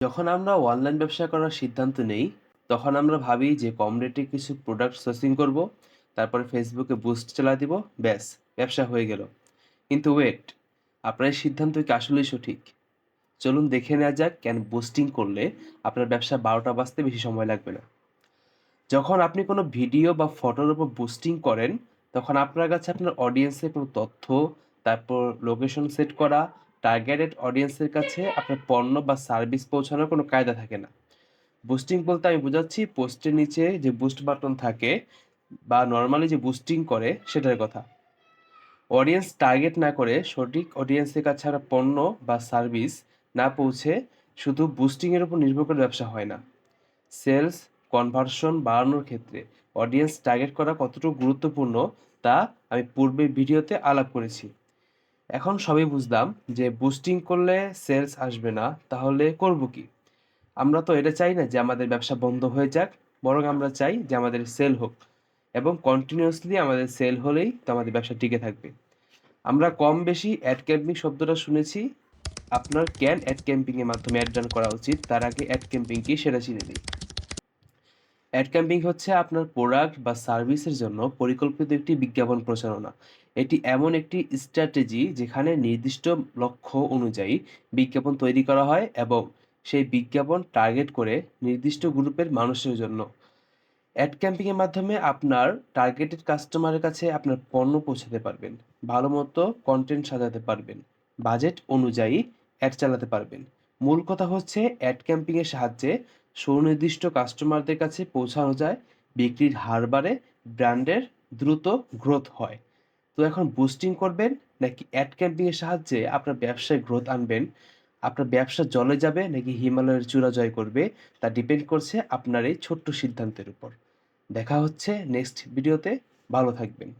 যখন আমরা অনলাইন ব্যবসা করার সিদ্ধান্ত নেই, তখন আমরা ভাবি যে কম রেটে কিছু প্রোডাক্ট সোর্সিং করব, তারপরে ফেসবুকে বুস্ট চালিয়ে দিব, ব্যাস ব্যবসা হয়ে গেল। কিন্তু ওয়েট, আপনার এই সিদ্ধান্ত কি আসলেই সঠিক? চলুন দেখে নেওয়া যাক কেন বুস্টিং করলে আপনার ব্যবসা ১২টা বাজতে বেশি সময় লাগবে না। যখন আপনি কোনো ভিডিও বা ফটোর উপর বুস্টিং করেন, তখন আপনার কাছে আপনার অডিয়েন্সের কোনো তথ্য, তারপর লোকেশন সেট করা, টার্গেটেড অডিয়েন্সের কাছে আপনার পণ্য বা সার্ভিস পৌঁছানোর কোনো কায়দা থাকে না। বুস্টিং বলতে আমি বোঝাচ্ছি পোস্টের নিচে যে বুস্ট বাটন থাকে বা নরমালি যে বুস্টিং করে সেটার কথা। অডিয়েন্স টার্গেট না করে সঠিক অডিয়েন্সের কাছে আপনার পণ্য বা সার্ভিস না পৌঁছে শুধু বুস্টিংয়ের উপর নির্ভর করে ব্যবসা হয় না। সেলস কনভার্সন বাড়ানোর ক্ষেত্রে অডিয়েন্স টার্গেট করা কতটুকু গুরুত্বপূর্ণ তা আমি পূর্বের ভিডিওতে আলাপ করেছি। এখন সবই বুঝলাম যে বুস্টিং করলে সেলস আসবে না, তাহলে করব কি? আমরা তো এটা চাই না যে আমাদের ব্যবসা বন্ধ হয়ে যাক, বরং আমরা চাই যে আমাদের সেল হোক এবং কন্টিনিউয়াসলি আমাদের সেল হলেই তো আমাদের ব্যবসা টিকে থাকবে। আমরা কম বেশি অ্যাড ক্যাম্পিং শব্দটা শুনেছি। আপনার কেন অ্যাড ক্যাম্পিং এর মাধ্যমে অ্যাড রান করা উচিত তার আগে অ্যাড ক্যাম্পিং কি সেটা চিনে নিই। অ্যাড ক্যাম্পিং হচ্ছে আপনার প্রোডাক্ট বা সার্ভিসের জন্য পরিকল্পিত একটি বিজ্ঞাপন প্রচারণা। এটি এমন একটি স্ট্র্যাটেজি যেখানে নির্দিষ্ট লক্ষ্য অনুযায়ী বিজ্ঞাপন তৈরি করা হয় এবং সেই বিজ্ঞাপন টার্গেট করে নির্দিষ্ট গ্রুপের মানুষের জন্য। অ্যাড ক্যাম্পিং এর মাধ্যমে আপনার টার্গেটেড কাস্টমারের কাছে আপনার পণ্য পৌঁছাতে পারবেন, ভালো মতো কন্টেন্ট সাজাতে পারবেন, বাজেট অনুযায়ী অ্যাড চালাতে পারবেন। মূল কথা হচ্ছে অ্যাড ক্যাম্পিং এর সাহায্যে সুনির্দিষ্ট কাস্টমারদের কাছে পৌঁছানো যায়, বিক্রির হার বাড়ে, ব্র্যান্ডের দ্রুত গ্রোথ হয়। তো এখন বুস্টিং করবেন নাকি অ্যাড ক্যাম্পিং এর সাহায্যে আপনার ব্যবসায় গ্রোথ আনবেন? আপনার ব্যবসা জলে যাবে নাকি হিমালয়ের চূড়া জয় করবে? তা ডিপেন্ড করছে আপনার এই ছোট্ট সিদ্ধান্তের উপর। দেখা হচ্ছে নেক্সট ভিডিওতে। ভালো থাকবেন।